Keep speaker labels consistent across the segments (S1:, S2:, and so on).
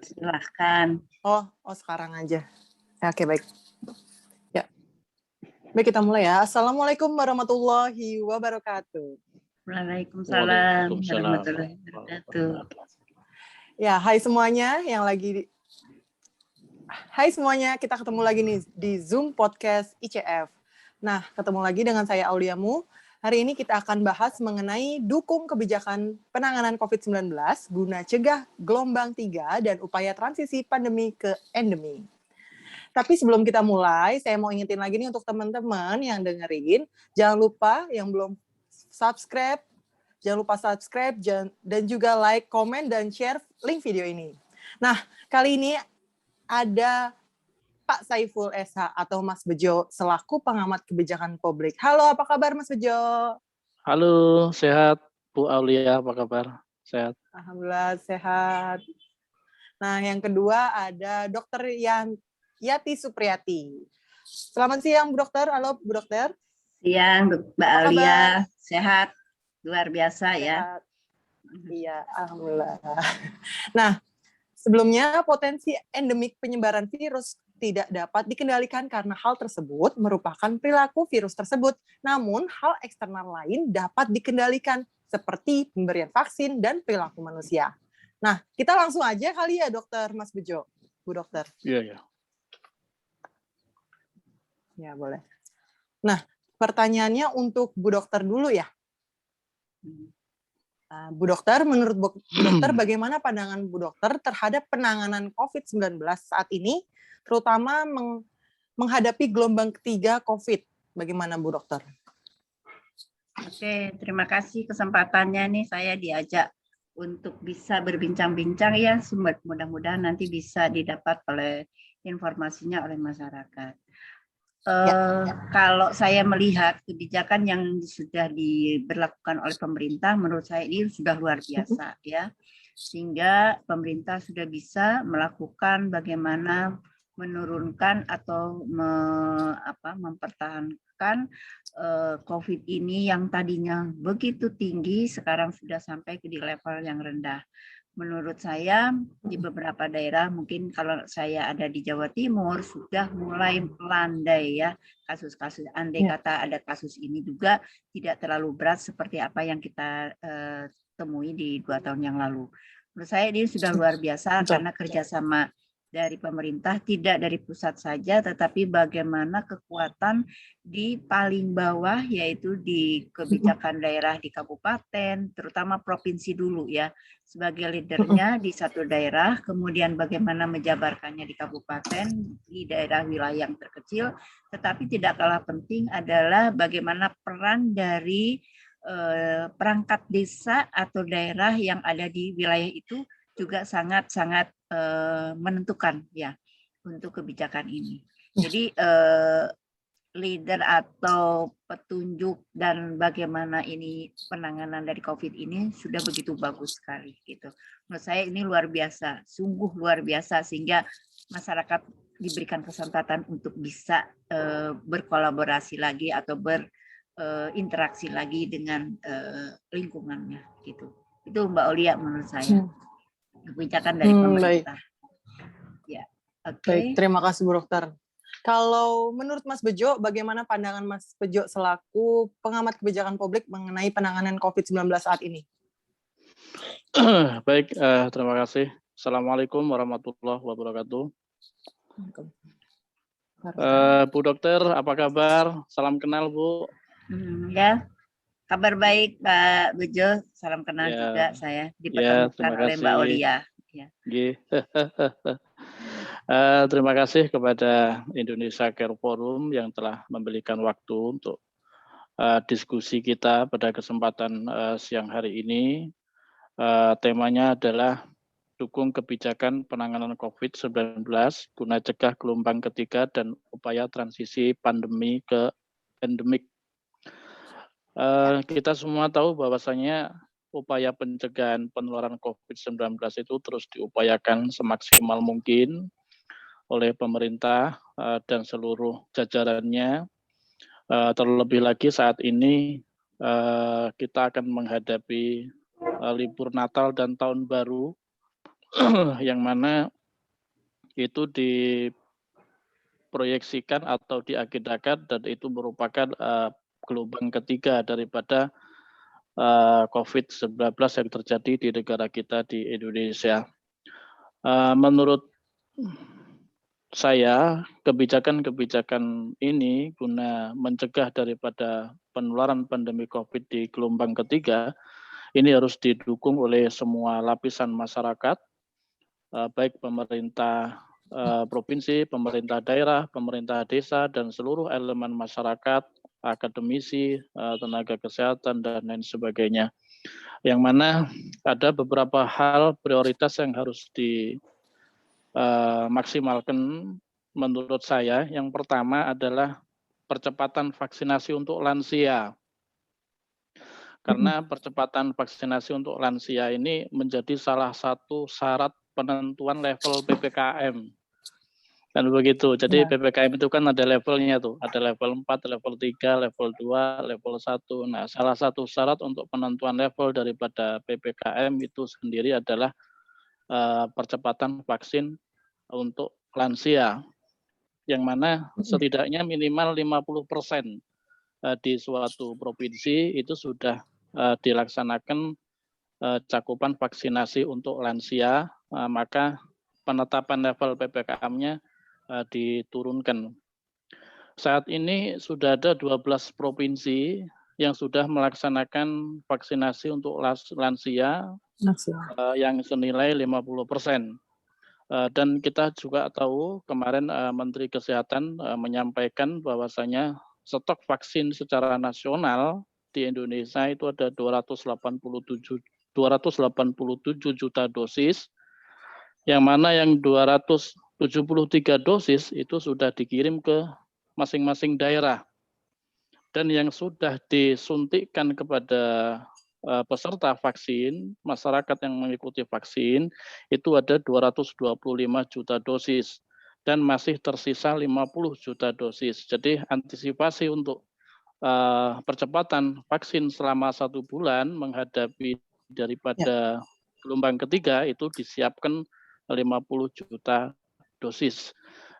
S1: Silahkan.
S2: Oh sekarang aja. Oke, baik. Ya. Baik, kita mulai ya. Assalamualaikum warahmatullahi wabarakatuh.
S1: Waalaikumsalam warahmatullahi wabarakatuh.
S2: Ya, hai semuanya Hai semuanya, kita ketemu lagi nih di Zoom Podcast ICF. Nah, ketemu lagi dengan saya Auliamu. Hari ini kita akan bahas mengenai dukung kebijakan penanganan COVID-19 guna cegah gelombang 3 dan upaya transisi pandemi ke endemi. Tapi sebelum kita mulai, saya mau ingetin lagi nih untuk teman-teman yang dengerin, jangan lupa yang belum subscribe, dan juga like, komen, dan share link video ini. Nah, kali ini ada Pak Saiful SH atau Mas Bejo selaku pengamat kebijakan publik. Halo, apa kabar Mas Bejo?
S3: Halo, sehat Bu Aulia, apa kabar? Sehat.
S2: Alhamdulillah sehat. Nah, yang kedua ada Dr. Yati Supriyati. Selamat siang, Bu Dokter. Halo, Bu Dokter.
S1: Siang, Mbak Aulia. Sehat, luar biasa
S2: Sehat.
S1: ya.
S2: Iya, alhamdulillah. Nah, sebelumnya potensi endemik penyebaran virus tidak dapat dikendalikan karena hal tersebut merupakan perilaku virus tersebut. Namun, hal eksternal lain dapat dikendalikan seperti pemberian vaksin dan perilaku manusia. Nah, kita langsung aja kali ya, Dokter Mas Bejo, Bu Dokter.
S3: Iya.
S2: Ya, boleh. Nah, pertanyaannya untuk Bu Dokter dulu ya. Bu Dokter, menurut Bu Dokter, bagaimana pandangan Bu Dokter terhadap penanganan COVID-19 saat ini, terutama menghadapi gelombang ketiga COVID? Bagaimana Bu Dokter?
S1: Oke, terima kasih kesempatannya nih saya diajak untuk bisa berbincang-bincang ya. Mudah-mudahan nanti bisa didapat oleh informasinya oleh masyarakat. Kalau saya melihat kebijakan yang sudah diberlakukan oleh pemerintah, menurut saya ini sudah luar biasa ya, sehingga pemerintah sudah bisa melakukan bagaimana menurunkan atau mempertahankan COVID ini yang tadinya begitu tinggi, sekarang sudah sampai di level yang rendah. Menurut saya di beberapa daerah, mungkin kalau saya ada di Jawa Timur, sudah mulai melandai ya kasus-kasus. Andai kata ada kasus ini juga tidak terlalu berat seperti apa yang kita temui di 2 tahun yang lalu. Menurut saya ini sudah luar biasa karena kerjasama dari pemerintah, tidak dari pusat saja, tetapi bagaimana kekuatan di paling bawah, yaitu di kebijakan daerah di kabupaten, terutama provinsi dulu ya, sebagai leadernya di satu daerah, kemudian bagaimana menjabarkannya di kabupaten, di daerah wilayah yang terkecil, tetapi tidak kalah penting adalah bagaimana peran dari perangkat desa atau daerah yang ada di wilayah itu juga sangat-sangat menentukan ya untuk kebijakan ini. Jadi leader atau petunjuk dan bagaimana ini penanganan dari COVID ini sudah begitu bagus sekali gitu. Menurut saya ini luar biasa, sungguh luar biasa, sehingga masyarakat diberikan kesempatan untuk bisa berkolaborasi lagi atau berinteraksi lagi dengan lingkungannya gitu. Itu Mbak Olia menurut saya kebijakan dari pemerintah.
S2: Ya, baik, terima kasih Bu Dokter. Kalau menurut Mas Bejo, bagaimana pandangan Mas Bejo selaku pengamat kebijakan publik mengenai penanganan COVID-19 saat ini?
S3: Baik, terima kasih. Assalamualaikum warahmatullahi wabarakatuh. Bu Dokter, apa kabar? Salam kenal, Bu.
S1: Ya, kabar baik Pak Bejo. Salam kenal juga saya dipertemukan oleh Mbak Olia. Ya.
S3: Terima kasih kepada Indonesia Care Forum yang telah memberikan waktu untuk diskusi kita pada kesempatan siang hari ini. Temanya adalah dukung kebijakan penanganan COVID-19 guna cegah gelombang ketiga dan upaya transisi pandemi ke endemik. Kita semua tahu bahwasanya upaya pencegahan penularan COVID-19 itu terus diupayakan semaksimal mungkin oleh pemerintah dan seluruh jajarannya. Terlebih lagi saat ini kita akan menghadapi libur Natal dan Tahun Baru yang mana itu diproyeksikan atau diagendakan dan itu merupakan gelombang ketiga daripada COVID-19 yang terjadi di negara kita di Indonesia. Menurut saya, kebijakan-kebijakan ini guna mencegah daripada penularan pandemi COVID di gelombang ketiga, ini harus didukung oleh semua lapisan masyarakat, baik pemerintah provinsi, pemerintah daerah, pemerintah desa, dan seluruh elemen masyarakat, akademisi, tenaga kesehatan, dan lain sebagainya. Yang mana ada beberapa hal prioritas yang harus dimaksimalkan menurut saya. Yang pertama adalah percepatan vaksinasi untuk lansia. Karena percepatan vaksinasi untuk lansia ini menjadi salah satu syarat penentuan level PPKM. Dan begitu. Jadi PPKM itu kan ada levelnya tuh. Ada level 4, level 3, level 2, level 1. Nah, salah satu syarat untuk penentuan level daripada PPKM itu sendiri adalah percepatan vaksin untuk lansia. Yang mana setidaknya minimal 50% di suatu provinsi itu sudah dilaksanakan cakupan vaksinasi untuk lansia, maka penetapan level PPKM-nya diturunkan. Saat ini sudah ada 12 provinsi yang sudah melaksanakan vaksinasi untuk lansia yang senilai 50%. Dan kita juga tahu kemarin Menteri Kesehatan menyampaikan bahwasanya stok vaksin secara nasional di Indonesia itu ada 287 juta dosis, yang mana yang 273 dosis itu sudah dikirim ke masing-masing daerah. Dan yang sudah disuntikkan kepada peserta vaksin, masyarakat yang mengikuti vaksin, itu ada 225 juta dosis. Dan masih tersisa 50 juta dosis. Jadi antisipasi untuk percepatan vaksin selama 1 bulan menghadapi daripada gelombang ketiga itu disiapkan 50 juta dosis.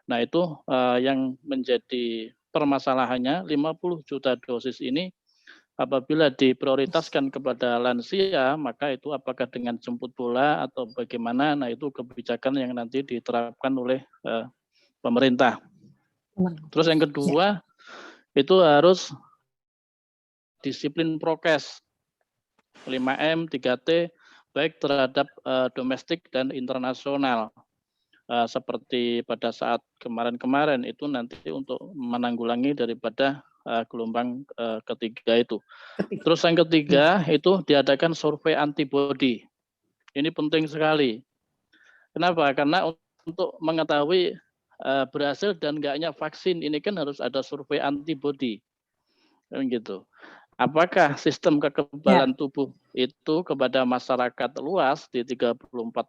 S3: Nah itu yang menjadi permasalahannya, 50 juta dosis ini apabila diprioritaskan kepada lansia, maka itu apakah dengan jemput bola atau bagaimana, nah itu kebijakan yang nanti diterapkan oleh pemerintah. Terus yang kedua, itu harus disiplin prokes 5M, 3T, baik terhadap domestik dan internasional. Seperti pada saat kemarin-kemarin itu nanti untuk menanggulangi daripada gelombang ketiga itu. Terus yang ketiga itu diadakan survei antibody. Ini penting sekali. Kenapa? Karena untuk mengetahui berhasil dan enggaknya vaksin ini kan harus ada survei antibody. Kan gitu. Apakah sistem kekebalan tubuh itu kepada masyarakat luas di 34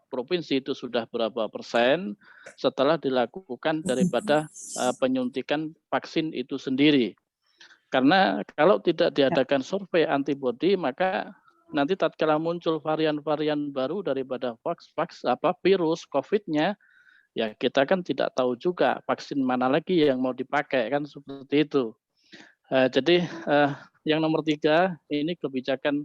S3: provinsi itu sudah berapa persen setelah dilakukan daripada penyuntikan vaksin itu sendiri? Karena kalau tidak diadakan survei antibody, maka nanti tatkala muncul varian-varian baru daripada virus COVID-nya, ya kita kan tidak tahu juga vaksin mana lagi yang mau dipakai, kan seperti itu. Jadi yang nomor 3 ini kebijakan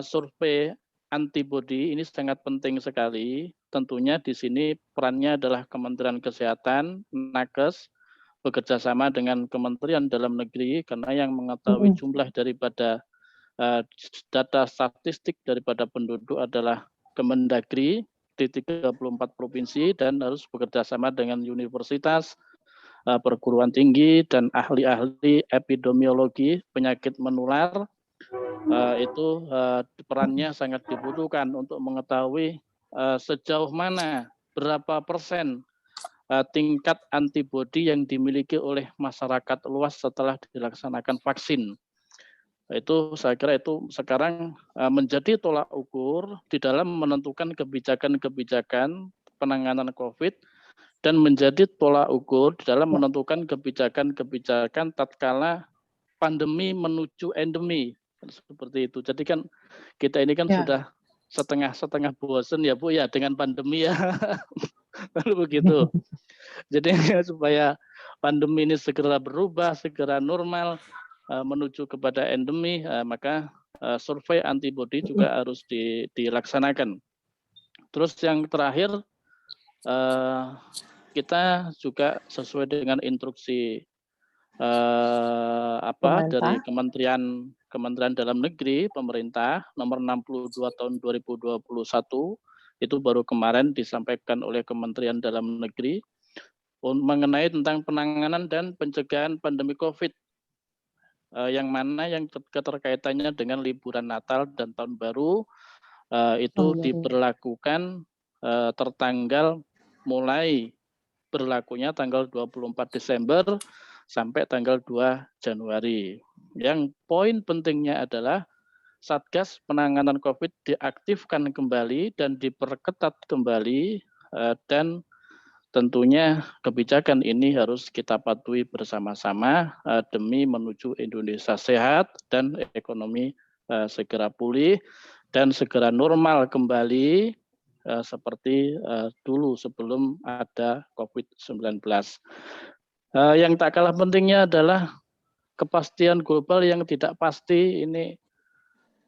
S3: survei antibody ini sangat penting sekali. Tentunya di sini perannya adalah Kementerian Kesehatan, Nakes, bekerjasama dengan Kementerian Dalam Negeri karena yang mengetahui jumlah daripada data statistik daripada penduduk adalah Kemendagri di 34 provinsi dan harus bekerjasama dengan universitas, perguruan tinggi dan ahli-ahli epidemiologi penyakit menular. Itu perannya sangat dibutuhkan untuk mengetahui sejauh mana berapa persen tingkat antibodi yang dimiliki oleh masyarakat luas setelah dilaksanakan vaksin. Itu saya kira itu sekarang menjadi tolak ukur di dalam menentukan kebijakan-kebijakan penanganan COVID dan menjadi tolak ukur di dalam menentukan kebijakan-kebijakan tatkala pandemi menuju endemi seperti itu. Jadi kan kita ini kan sudah setengah bosen ya Bu ya dengan pandemi ya. Lalu begitu. Jadi supaya pandemi ini segera berubah, segera normal, menuju kepada endemi, maka survei antibodi juga harus dilaksanakan. Terus yang terakhir, kita juga sesuai dengan instruksi dari Kementerian Dalam Negeri pemerintah nomor 62 tahun 2021 itu baru kemarin disampaikan oleh Kementerian Dalam Negeri mengenai tentang penanganan dan pencegahan pandemi COVID, yang mana yang keterkaitannya dengan liburan Natal dan Tahun Baru itu diberlakukan tertanggal mulai berlakunya tanggal 24 Desember sampai tanggal 2 Januari. Yang poin pentingnya adalah Satgas Penanganan COVID diaktifkan kembali dan diperketat kembali, dan tentunya kebijakan ini harus kita patuhi bersama-sama demi menuju Indonesia sehat dan ekonomi segera pulih dan segera normal kembali seperti dulu sebelum ada COVID-19. Yang tak kalah pentingnya adalah kepastian global yang tidak pasti. Ini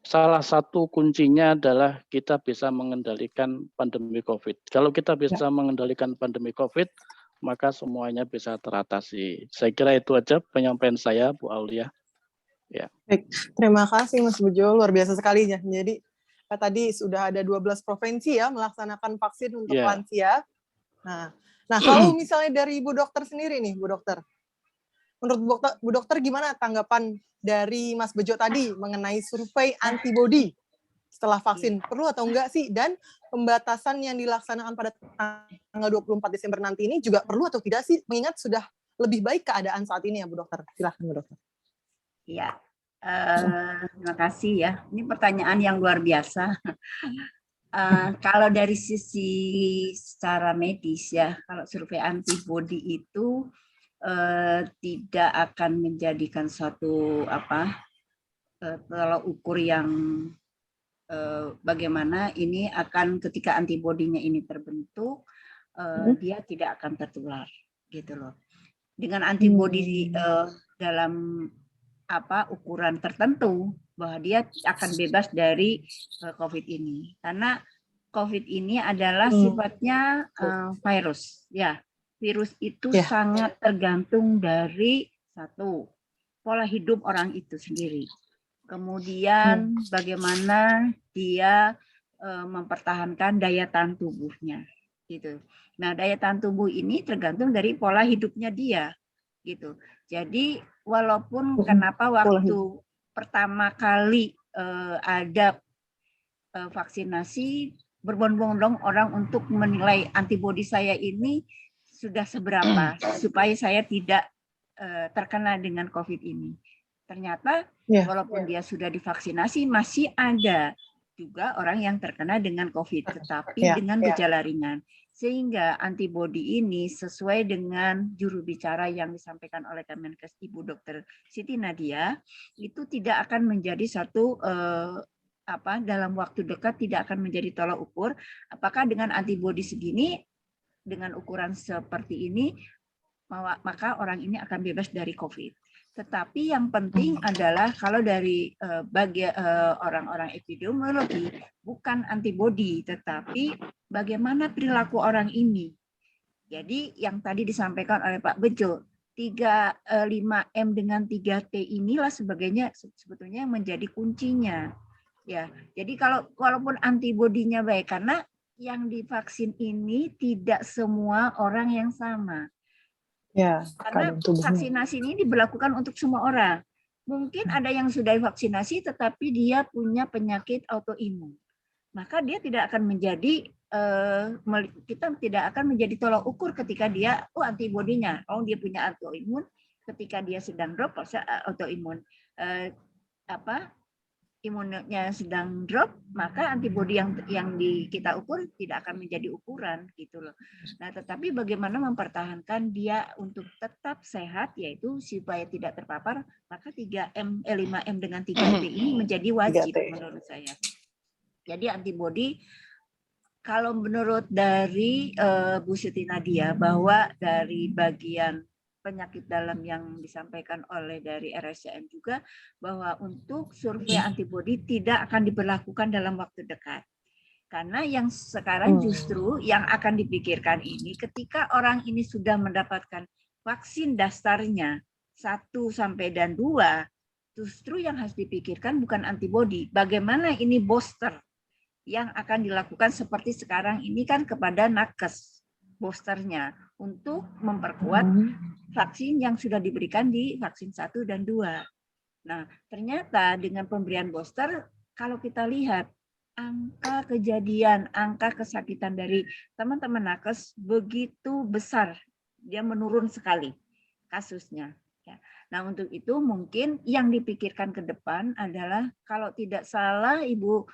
S3: salah satu kuncinya adalah kita bisa mengendalikan pandemi COVID. Kalau kita bisa mengendalikan pandemi COVID, maka semuanya bisa teratasi. Saya kira itu aja penyampaian saya, Bu Aulia. Ya.
S2: Baik, terima kasih Mas Bejo, luar biasa sekali ya. Jadi tadi sudah ada 12 provinsi ya melaksanakan vaksin untuk lansia. Nah, kalau misalnya dari Bu Dokter sendiri nih, Bu Dokter. Menurut Bu Dokter gimana tanggapan dari Mas Bejo tadi mengenai survei antibodi setelah vaksin? Perlu atau enggak sih? Dan pembatasan yang dilaksanakan pada tanggal 24 Desember nanti ini juga perlu atau tidak sih? Mengingat sudah lebih baik keadaan saat ini ya Bu Dokter. Silahkan Bu Dokter.
S1: Iya, terima kasih ya. Ini pertanyaan yang luar biasa. Kalau dari sisi secara medis ya, kalau survei antibodi itu tidak akan menjadikan suatu tolak ukur yang bagaimana ini akan ketika antibodinya ini terbentuk, dia tidak akan tertular, gitu loh. Dengan antibodi dalam ukuran tertentu bahwa dia akan bebas dari COVID ini, karena COVID ini adalah sifatnya virus, ya. Virus itu sangat tergantung dari satu pola hidup orang itu sendiri, kemudian bagaimana dia mempertahankan daya tahan tubuhnya, gitu. Nah, daya tahan tubuh ini tergantung dari pola hidupnya dia, gitu. Jadi walaupun kenapa waktu pertama kali ada vaksinasi berbondong-bondong orang untuk menilai antibodi saya ini sudah seberapa supaya saya tidak terkena dengan COVID ini. Ternyata walaupun dia sudah divaksinasi masih ada juga orang yang terkena dengan COVID tetapi dengan gejala ringan. Sehingga antibodi ini sesuai dengan juru bicara yang disampaikan oleh Kemenkes Ibu Dr. Siti Nadia itu tidak akan menjadi satu dalam waktu dekat tidak akan menjadi tolak ukur apakah dengan antibodi segini dengan ukuran seperti ini maka orang ini akan bebas dari COVID. Tetapi yang penting adalah kalau dari orang-orang epidemiologi bukan antibodi, tetapi bagaimana perilaku orang ini. Jadi yang tadi disampaikan oleh Pak Bejo, 5M dengan 3T inilah sebetulnya yang menjadi kuncinya. Ya, jadi walaupun antibodinya baik, karena yang divaksin ini tidak semua orang yang sama.
S2: Ya,
S1: karena vaksinasi ini diberlakukan untuk semua orang. Mungkin ada yang sudah divaksinasi tetapi dia punya penyakit autoimun. Maka dia tidak akan menjadi kita tidak akan menjadi tolak ukur ketika dia antibodinya. Dia punya autoimun, ketika dia sedang drop autoimun imunnya sedang drop, maka antibodi yang kita ukur tidak akan menjadi ukuran gitu loh. Nah, tetapi bagaimana mempertahankan dia untuk tetap sehat, yaitu supaya tidak terpapar, maka 5M dengan 3T ini menjadi wajib menurut saya. Jadi antibodi, kalau menurut dari Bu Siti Nadia, bahwa dari bagian penyakit dalam yang disampaikan oleh dari RSCM juga, bahwa untuk survei antibodi tidak akan diberlakukan dalam waktu dekat. Karena yang sekarang justru yang akan dipikirkan ini, ketika orang ini sudah mendapatkan vaksin dasarnya 1 sampai dan 2, justru yang harus dipikirkan bukan antibodi. Bagaimana ini booster yang akan dilakukan seperti sekarang ini kan kepada nakes boosternya untuk memperkuat vaksin yang sudah diberikan di vaksin 1 dan 2. Nah, ternyata dengan pemberian booster, kalau kita lihat angka kejadian, angka kesakitan dari teman-teman nakes begitu besar, dia menurun sekali kasusnya. Nah, untuk itu mungkin yang dipikirkan ke depan adalah, kalau tidak salah Ibu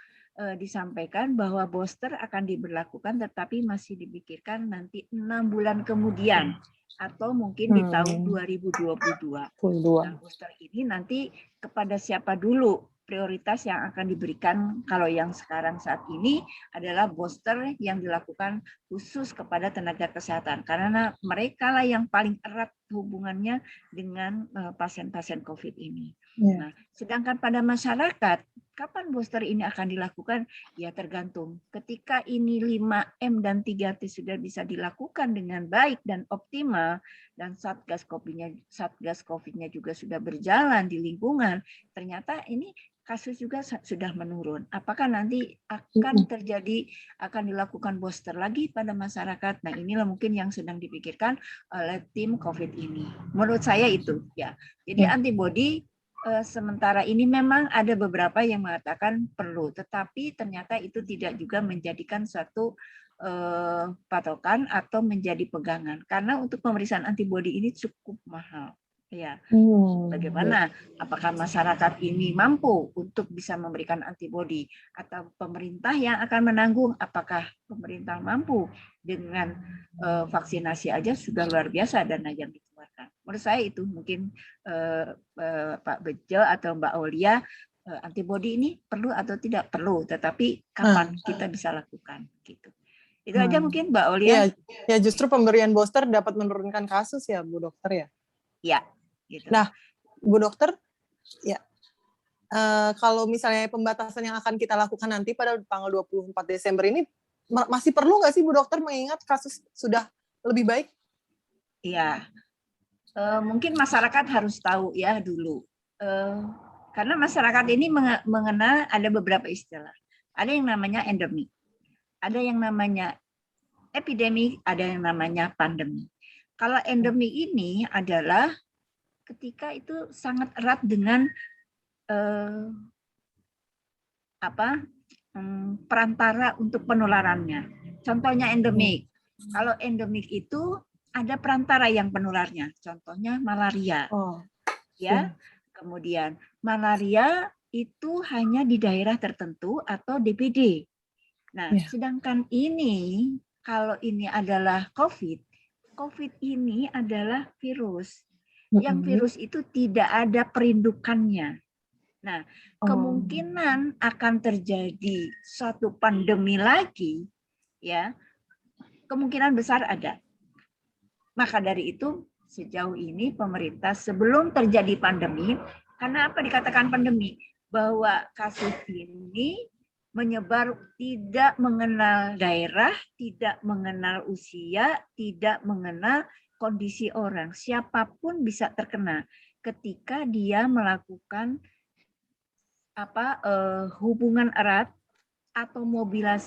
S1: disampaikan bahwa booster akan diberlakukan, tetapi masih dipikirkan nanti 6 bulan kemudian atau mungkin di tahun 2022. Nah, booster ini nanti kepada siapa dulu prioritas yang akan diberikan? Kalau yang sekarang saat ini adalah booster yang dilakukan khusus kepada tenaga kesehatan, karena mereka lah yang paling erat hubungannya dengan pasien-pasien COVID ini. Nah, sedangkan pada masyarakat, kapan booster ini akan dilakukan? Ya tergantung. Ketika ini 5M dan 3T sudah bisa dilakukan dengan baik dan optimal, dan Satgas COVID-nya juga sudah berjalan di lingkungan, ternyata ini kasus juga sudah menurun. Apakah nanti akan dilakukan booster lagi pada masyarakat? Nah, inilah mungkin yang sedang dipikirkan oleh tim COVID ini. Menurut saya itu, ya. Jadi antibodi sementara ini memang ada beberapa yang mengatakan perlu, tetapi ternyata itu tidak juga menjadikan suatu patokan atau menjadi pegangan, karena untuk pemeriksaan antibodi ini cukup mahal. Ya, bagaimana? Apakah masyarakat ini mampu untuk bisa memberikan antibodi, atau pemerintah yang akan menanggung? Apakah pemerintah mampu dengan vaksinasi aja sudah luar biasa dana yang dikeluarkan? Menurut saya itu mungkin Pak Bejo atau Mbak Aulia, antibodi ini perlu atau tidak perlu, tetapi kapan kita bisa lakukan gitu. Itu aja mungkin Mbak Aulia.
S2: Ya justru pemberian booster dapat menurunkan kasus ya Bu Dokter ya.
S1: Ya. Gitu.
S2: Nah, Bu Dokter, ya kalau misalnya pembatasan yang akan kita lakukan nanti pada tanggal 24 Desember ini, masih perlu nggak sih Bu Dokter, mengingat kasus sudah lebih baik?
S1: Iya, mungkin masyarakat harus tahu ya dulu, karena masyarakat ini mengenal ada beberapa istilah. Ada yang namanya endemik, ada yang namanya epidemi, ada yang namanya pandemi. Kalau endemik ini adalah ketika itu sangat erat dengan perantara untuk penularannya. Contohnya endemik. Kalau endemik itu ada perantara yang penularnya. Contohnya malaria. Ya. Kemudian malaria itu hanya di daerah tertentu atau DPD. Nah, sedangkan ini kalau ini adalah COVID ini adalah virus. Yang virus itu tidak ada perindukannya. Nah, kemungkinan akan terjadi suatu pandemi lagi, ya, kemungkinan besar ada. Maka dari itu, sejauh ini pemerintah sebelum terjadi pandemi, karena apa dikatakan pandemi? Bahwa kasus ini menyebar tidak mengenal daerah, tidak mengenal usia, tidak mengenal kondisi orang, siapapun bisa terkena ketika dia melakukan hubungan erat atau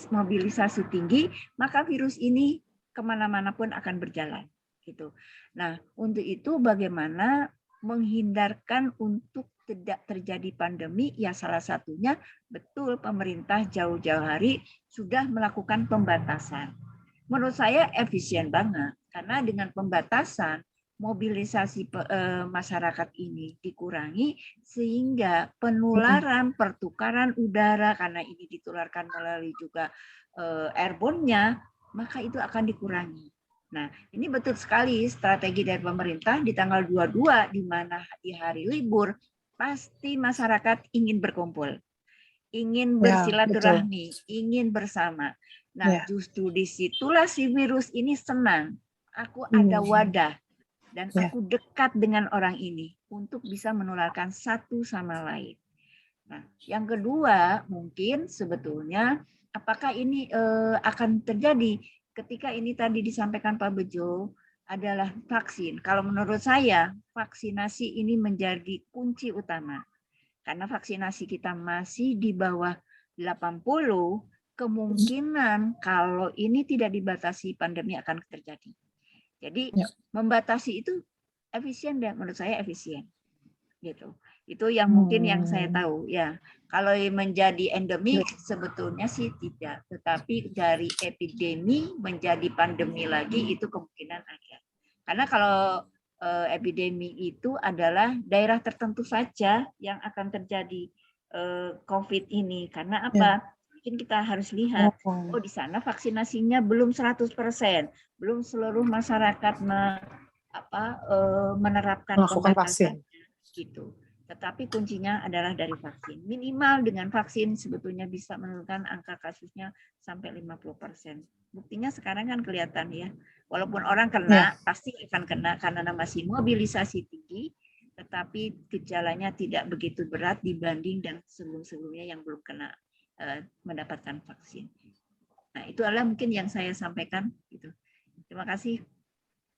S1: mobilisasi tinggi, maka virus ini kemana-mana pun akan berjalan. Gitu. Nah, untuk itu bagaimana menghindarkan untuk tidak terjadi pandemi? Ya salah satunya betul pemerintah jauh-jauh hari sudah melakukan pembatasan. Menurut saya efisien banget, karena dengan pembatasan mobilisasi masyarakat ini dikurangi, sehingga penularan pertukaran udara, karena ini ditularkan melalui juga airborne-nya, maka itu akan dikurangi. Nah, ini betul sekali strategi dari pemerintah di tanggal 22, di mana di hari libur, pasti masyarakat ingin berkumpul. ingin
S2: Ya,
S1: bersilaturahmi, ingin bersama. Nah,
S2: Ya.
S1: justru disitulah si virus ini senang. Aku ada wadah dan
S2: Ya.
S1: aku dekat dengan orang ini untuk bisa menularkan satu sama lain. Nah, yang kedua mungkin sebetulnya apakah ini akan terjadi ketika ini tadi disampaikan Pak Bejo adalah vaksin. Kalau menurut saya vaksinasi ini menjadi kunci utama. Karena vaksinasi kita masih di bawah 80, kemungkinan kalau ini tidak dibatasi pandemi akan terjadi. Jadi membatasi itu efisien dan menurut saya efisien. Gitu. Itu yang mungkin yang saya tahu ya. Kalau menjadi endemik sebetulnya sih tidak, tetapi dari epidemi menjadi pandemi lagi itu kemungkinan ada. Karena kalau epidemi itu adalah daerah tertentu saja yang akan terjadi COVID ini. Karena apa? Mungkin kita harus lihat, oh di sana vaksinasinya belum 100%, belum seluruh masyarakat menerapkan pembatasan gitu. Tetapi kuncinya adalah dari vaksin. Minimal dengan vaksin sebetulnya bisa menurunkan angka kasusnya sampai 50%. Buktinya sekarang kan kelihatan ya. Walaupun orang kena, pasti akan kena karena masih mobilisasi tinggi, tetapi gejalanya tidak begitu berat dibanding dan sebelum-sebelumnya yang belum kena mendapatkan vaksin. Nah, itu adalah mungkin yang saya sampaikan gitu. Terima kasih.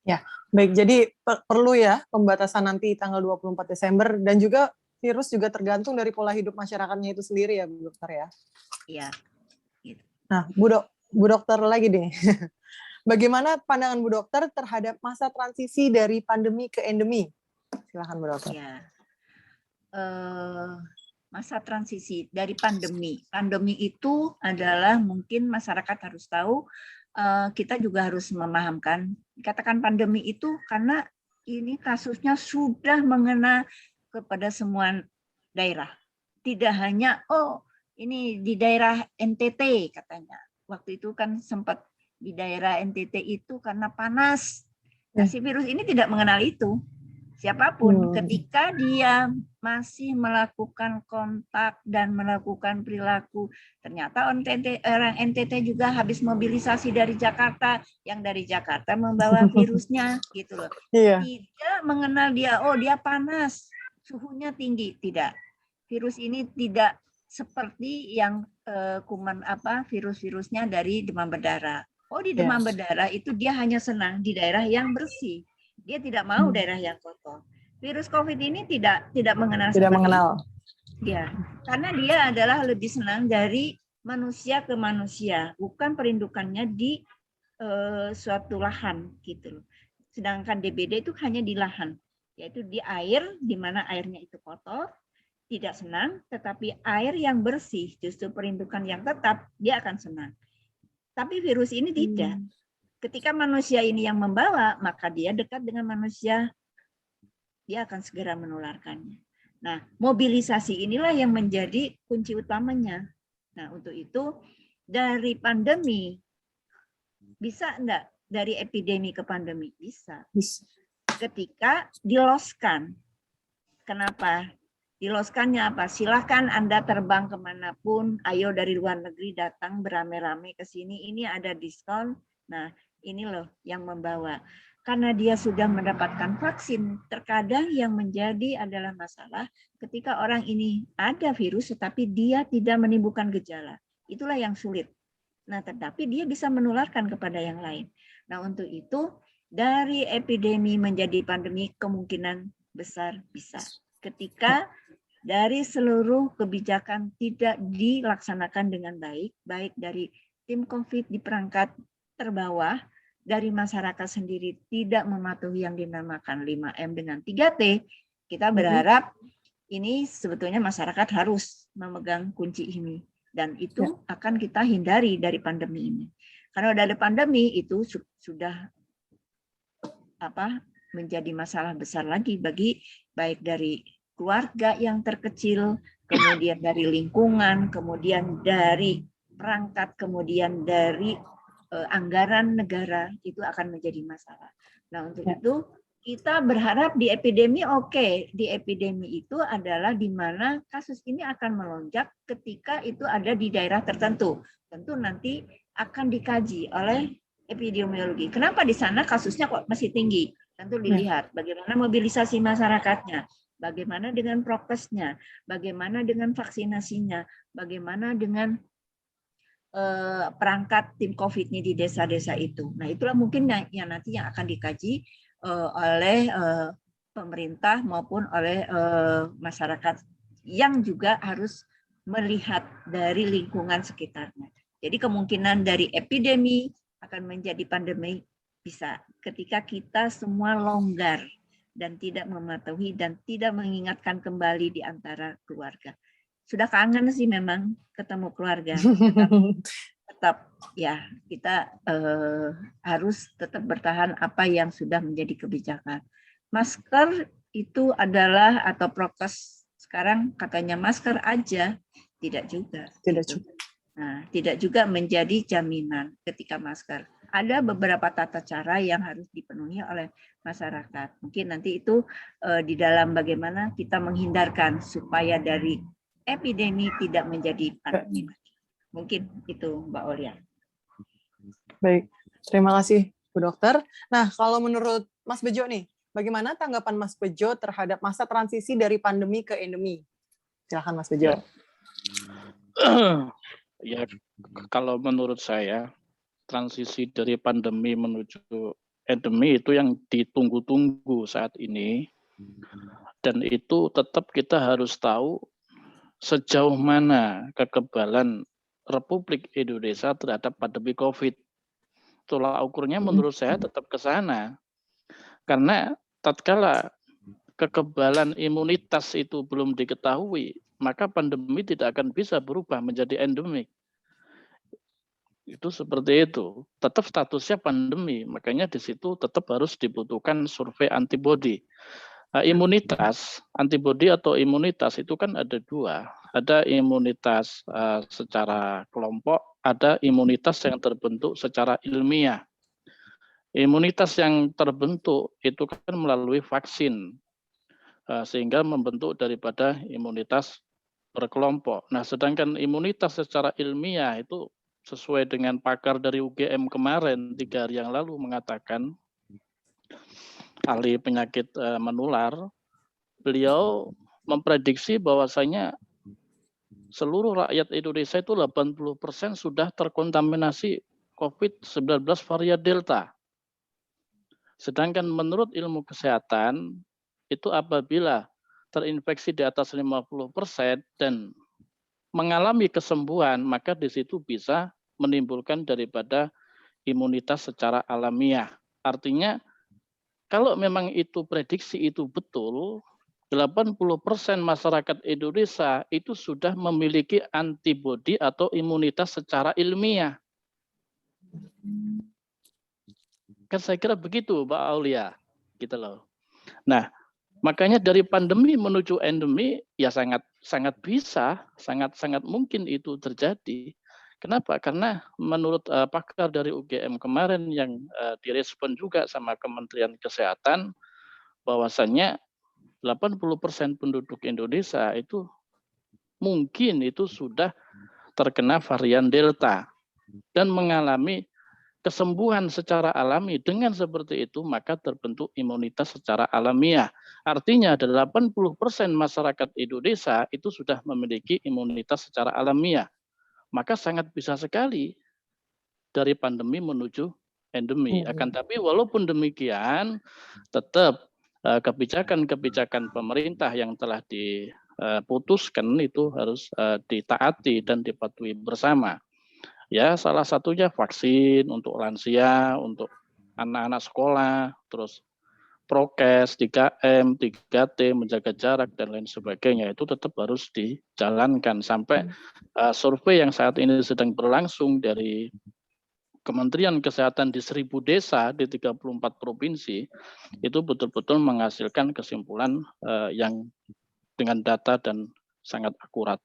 S2: Ya, baik. Jadi perlu ya pembatasan nanti tanggal 24 Desember dan juga virus juga tergantung dari pola hidup masyarakatnya itu sendiri ya, Bu Dokter ya.
S1: Iya. Gitu.
S2: Nah, Bu Dokter lagi deh. Bagaimana pandangan Bu Dokter terhadap masa transisi dari pandemi ke endemi? Silakan Bu Dokter.
S1: Ya. Masa transisi dari pandemi. Pandemi itu adalah mungkin masyarakat harus tahu, kita juga harus memahamkan, katakan pandemi itu karena ini kasusnya sudah mengena kepada semua daerah. Tidak hanya, oh ini di daerah NTT katanya. Waktu itu kan sempat di daerah NTT itu karena panas. Nah, si virus ini tidak mengenal itu. Siapapun ketika dia masih melakukan kontak dan melakukan perilaku, ternyata orang NTT juga habis mobilisasi dari Jakarta, yang dari Jakarta membawa virusnya gitu loh. Tidak mengenal dia, oh dia panas, suhunya tinggi, tidak. Virus ini tidak seperti yang kuman virus-virusnya dari demam berdarah. Oh di demam berdarah itu dia hanya senang di daerah yang bersih. Dia tidak mau daerah yang kotor. Virus COVID ini tidak mengenal.
S2: Tidak mengenal.
S1: Ya, karena dia adalah lebih senang dari manusia ke manusia, bukan perindukannya di suatu lahan gitu. Sedangkan DBD itu hanya di lahan, yaitu di air, di mana airnya itu kotor, tidak senang, tetapi air yang bersih, justru perindukan yang tetap, dia akan senang. Tapi virus ini tidak. Ketika manusia ini yang membawa, maka dia dekat dengan manusia, dia akan segera menularkannya. Nah, mobilisasi inilah yang menjadi kunci utamanya. Nah, untuk itu, dari pandemi, bisa enggak dari epidemi ke pandemi? Bisa. Ketika diloskan. Kenapa? Diloskannya apa? Silahkan Anda terbang kemanapun, ayo dari luar negeri datang beramai-ramai ke sini, ini ada diskon. Nah, ini loh yang membawa. Karena dia sudah mendapatkan vaksin, terkadang yang menjadi adalah masalah ketika orang ini ada virus tetapi dia tidak menimbulkan gejala. Itulah yang sulit. Nah, tetapi dia bisa menularkan kepada yang lain. Nah, untuk itu dari epidemi menjadi pandemi kemungkinan besar bisa. Ketika dari seluruh kebijakan tidak dilaksanakan dengan baik, baik dari tim COVID di perangkat terbawah, dari masyarakat sendiri tidak mematuhi yang dinamakan 5M dengan 3T, kita berharap ini sebetulnya masyarakat harus memegang kunci ini. Dan itu akan kita hindari dari pandemi ini. Karena dari pandemi itu sudah menjadi masalah besar lagi bagi baik dari keluarga yang terkecil, kemudian dari lingkungan, kemudian dari perangkat, kemudian dari anggaran negara, itu akan menjadi masalah. Nah, untuk itu kita berharap di epidemi di epidemi itu adalah di mana kasus ini akan melonjak ketika itu ada di daerah tertentu. Tentu nanti akan dikaji oleh epidemiologi. Kenapa di sana kasusnya kok masih tinggi? Tentu dilihat bagaimana mobilisasi masyarakatnya, bagaimana dengan prokesnya, bagaimana dengan vaksinasinya, bagaimana dengan perangkat tim COVID-nya di desa-desa itu. Nah, itulah mungkin yang nanti yang akan dikaji oleh pemerintah maupun oleh masyarakat yang juga harus melihat dari lingkungan sekitarnya. Jadi kemungkinan dari epidemi akan menjadi pandemi bisa ketika kita semua longgar dan tidak mematuhi dan tidak mengingatkan kembali di antara keluarga. Sudah kangen sih memang ketemu keluarga, tetap ya kita harus tetap bertahan apa yang sudah menjadi kebijakan. Masker itu adalah atau prokes sekarang katanya masker aja, tidak juga. Nah, tidak juga menjadi jaminan ketika masker. Ada beberapa tata cara yang harus dipenuhi oleh masyarakat. Mungkin nanti itu di dalam bagaimana kita menghindarkan supaya dari epidemi tidak menjadi pandemi. Mungkin itu Mbak Olia.
S2: Baik, terima kasih Bu Dokter. Nah, kalau menurut Mas Bejo nih, bagaimana tanggapan Mas Bejo terhadap masa transisi dari pandemi ke endemi? Silakan Mas Bejo.
S3: Ya, kalau menurut saya, transisi dari pandemi menuju endemi itu yang ditunggu-tunggu saat ini. Dan itu tetap kita harus tahu sejauh mana kekebalan Republik Indonesia terhadap pandemi COVID. Tolak ukurnya menurut saya tetap ke sana. Karena tatkala kekebalan imunitas itu belum diketahui, maka pandemi tidak akan bisa berubah menjadi endemik. Itu seperti itu. Tetap statusnya pandemi, makanya di situ tetap harus dibutuhkan survei antibodi. Imunitas, antibodi atau imunitas itu kan ada dua. Ada imunitas secara kelompok, ada imunitas yang terbentuk secara ilmiah. Imunitas yang terbentuk itu kan melalui vaksin, sehingga membentuk daripada imunitas berkelompok. Nah, sedangkan imunitas secara ilmiah itu sesuai dengan pakar dari UGM kemarin 3 hari yang lalu mengatakan, ahli penyakit menular, beliau memprediksi bahwasanya seluruh rakyat Indonesia itu 80% sudah terkontaminasi COVID-19 varian Delta. Sedangkan menurut ilmu kesehatan, itu apabila terinfeksi di atas 50% dan mengalami kesembuhan, maka di situ bisa menimbulkan daripada imunitas secara alamiah. Artinya, kalau memang itu prediksi itu betul, 80% masyarakat Indonesia itu sudah memiliki antibodi atau imunitas secara ilmiah. Kan saya kira begitu, Mbak Aulia, gitu loh. Nah, makanya dari pandemi menuju endemi ya sangat bisa, sangat mungkin itu terjadi. Kenapa? Karena menurut pakar dari UGM kemarin yang direspon juga sama Kementerian Kesehatan, bahwasannya 80% penduduk Indonesia itu mungkin itu sudah terkena varian Delta dan mengalami kesembuhan secara alami. Dengan seperti itu maka terbentuk imunitas secara alamiah. Artinya 80% masyarakat Indonesia itu sudah memiliki imunitas secara alamiah. Maka sangat bisa sekali dari pandemi menuju endemi. Akan tapi walaupun demikian tetap kebijakan-kebijakan pemerintah yang telah diputuskan itu harus ditaati dan dipatuhi bersama. Ya, salah satunya vaksin untuk lansia, untuk anak-anak sekolah, terus prokes, 3M, 3T, menjaga jarak, dan lain sebagainya. Itu tetap harus dijalankan sampai survei yang saat ini sedang berlangsung dari Kementerian Kesehatan di 1000 desa di 34 provinsi, itu betul-betul menghasilkan kesimpulan yang dengan data dan sangat akurat.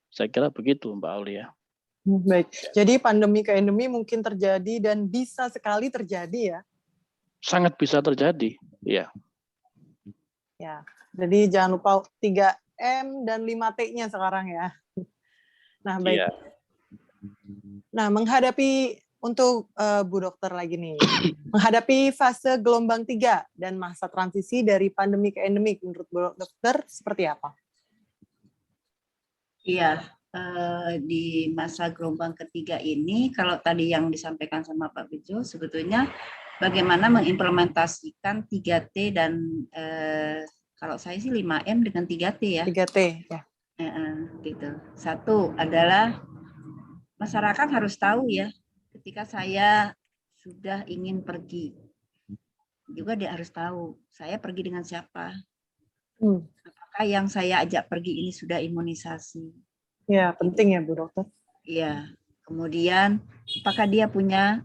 S3: Saya kira begitu, Mbak Aulia.
S2: Baik, jadi pandemi ke endemi mungkin terjadi dan bisa sekali terjadi ya?
S3: sangat bisa terjadi. Ya.
S2: Ya, jadi jangan lupa 3M dan 5T-nya sekarang ya. Nah, baik.
S3: Iya.
S2: Nah, menghadapi untuk Bu Dokter lagi nih, menghadapi fase gelombang 3 dan masa transisi dari pandemi ke endemik, menurut Bu Dokter seperti apa?
S1: Iya, di masa gelombang ketiga ini, kalau tadi yang disampaikan sama Pak Bejo, sebetulnya bagaimana mengimplementasikan 3T dan kalau saya sih 5M dengan 3T ya.
S2: 3T, ya.
S1: Gitu. Satu adalah masyarakat harus tahu ya, ketika saya sudah ingin pergi, juga dia harus tahu saya pergi dengan siapa. Apakah yang saya ajak pergi ini sudah imunisasi?
S2: Ya, penting ya Bu Dokter.
S1: Iya. Kemudian apakah dia punya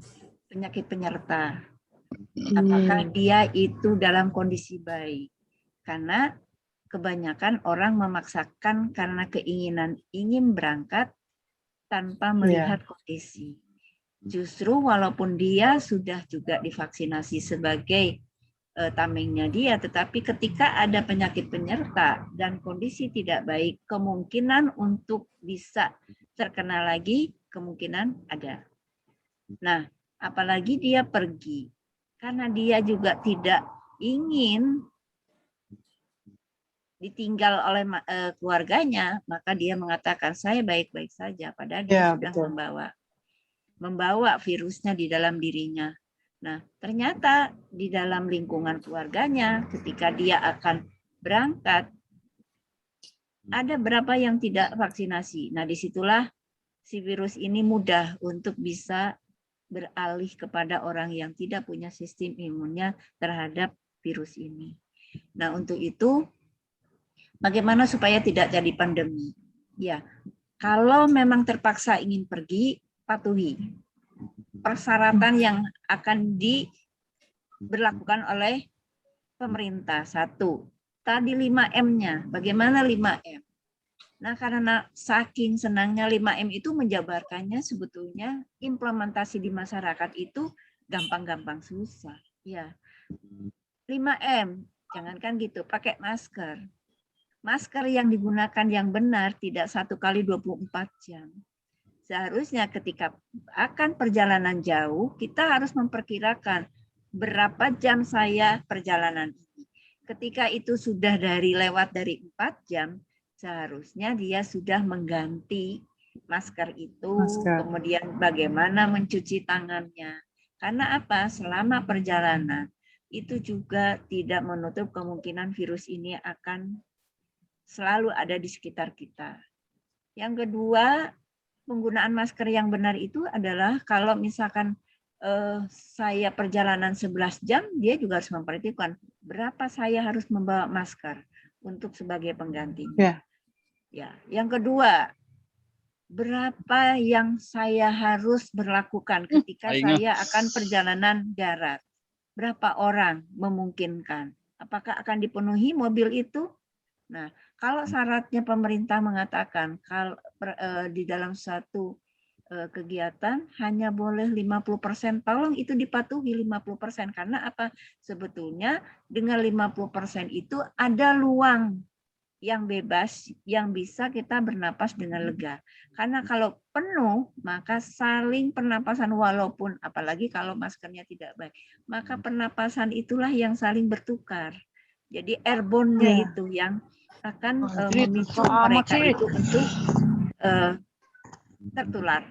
S1: penyakit penyerta? Apakah dia itu dalam kondisi baik? Karena kebanyakan orang memaksakan karena keinginan ingin berangkat tanpa melihat kondisi. Justru walaupun dia sudah juga divaksinasi sebagai tamengnya dia, tetapi ketika ada penyakit penyerta dan kondisi tidak baik, kemungkinan untuk bisa terkena lagi kemungkinan ada. Nah, apalagi dia pergi, karena dia juga tidak ingin ditinggal oleh keluarganya, maka dia mengatakan saya baik-baik saja, padahal dia sudah membawa virusnya di dalam dirinya. Nah, ternyata di dalam lingkungan keluarganya, ketika dia akan berangkat, ada berapa yang tidak vaksinasi. Nah, disitulah si virus ini mudah untuk bisa beralih kepada orang yang tidak punya sistem imunnya terhadap virus ini. Nah, untuk itu, bagaimana supaya tidak jadi pandemi? Ya, kalau memang terpaksa ingin pergi, patuhi persyaratan yang akan diberlakukan oleh pemerintah. Satu, tadi 5M-nya. Bagaimana 5M? Nah, karena saking senangnya 5M itu menjabarkannya, sebetulnya implementasi di masyarakat itu gampang-gampang susah. Ya, 5M, jangankan gitu, pakai masker. Masker yang digunakan yang benar tidak 1 kali 24 jam. Seharusnya ketika akan perjalanan jauh, kita harus memperkirakan berapa jam saya perjalanan ini. Ketika itu sudah lewat dari 4 jam, seharusnya dia sudah mengganti masker itu, kemudian bagaimana mencuci tangannya. Karena apa? Selama perjalanan, itu juga tidak menutup kemungkinan virus ini akan selalu ada di sekitar kita. Yang kedua, penggunaan masker yang benar itu adalah kalau misalkan saya perjalanan 11 jam, dia juga harus memperhatikan berapa saya harus membawa masker untuk sebagai penggantinya. Ya. Yang kedua, berapa yang saya harus berlakukan ketika saya akan perjalanan darat. Berapa orang memungkinkan? Apakah akan dipenuhi mobil itu? Nah, kalau syaratnya pemerintah mengatakan kalau di dalam satu kegiatan hanya boleh 50%, tolong itu dipatuhi 50%. Karena apa? Sebetulnya dengan 50% itu ada luang yang bebas yang bisa kita bernapas dengan lega. Karena kalau penuh, maka saling pernapasan walaupun apalagi kalau maskernya tidak baik, maka pernapasan itulah yang saling bertukar. Jadi airborne-nya itu yang akan memicu mereka itu untuk tertular.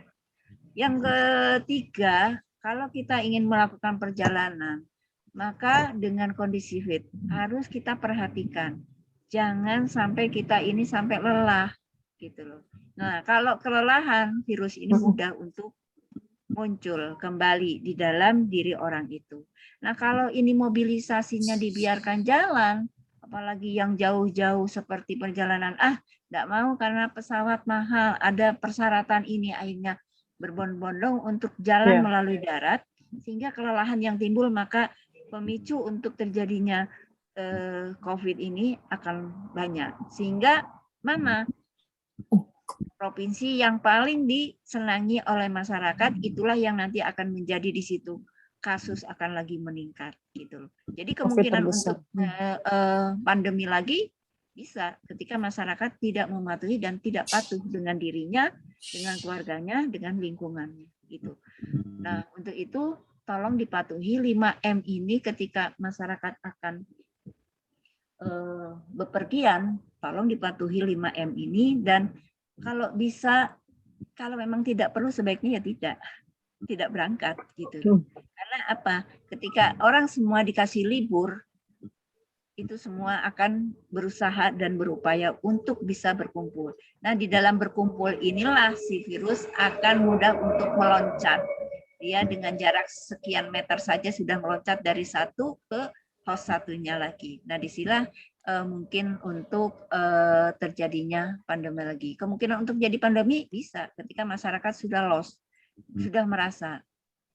S1: Yang ketiga, kalau kita ingin melakukan perjalanan, maka dengan kondisi fit harus kita perhatikan. Jangan sampai kita ini sampai lelah, gitu loh. Nah, kalau kelelahan, virus ini mudah untuk muncul kembali di dalam diri orang itu. Nah, kalau ini mobilisasinya dibiarkan jalan, apalagi yang jauh-jauh seperti perjalanan, tidak mau karena pesawat mahal, ada persyaratan ini, akhirnya berbondong-bondong untuk jalan melalui darat, sehingga kelelahan yang timbul, maka pemicu untuk terjadinya COVID ini akan banyak. Sehingga mana provinsi yang paling disenangi oleh masyarakat, itulah yang nanti akan menjadi di situ kasus akan lagi meningkat gitu loh. Jadi
S2: Covid
S1: kemungkinan
S2: terbesar.
S1: untuk pandemi lagi bisa ketika masyarakat tidak mematuhi dan tidak patuh dengan dirinya, dengan keluarganya, dengan lingkungannya gitu. Nah, untuk itu tolong dipatuhi 5M ini ketika masyarakat akan bepergian, tolong dipatuhi 5M ini, dan kalau bisa, kalau memang tidak perlu sebaiknya ya tidak berangkat gitu. Karena apa? Ketika orang semua dikasih libur, itu semua akan berusaha dan berupaya untuk bisa berkumpul. Nah, di dalam berkumpul inilah si virus akan mudah untuk meloncat. Dia dengan jarak sekian meter saja sudah meloncat dari satu ke host satunya lagi. Nah, disinilah mungkin untuk terjadinya pandemi lagi. Kemungkinan untuk jadi pandemi bisa ketika masyarakat sudah lost, sudah merasa,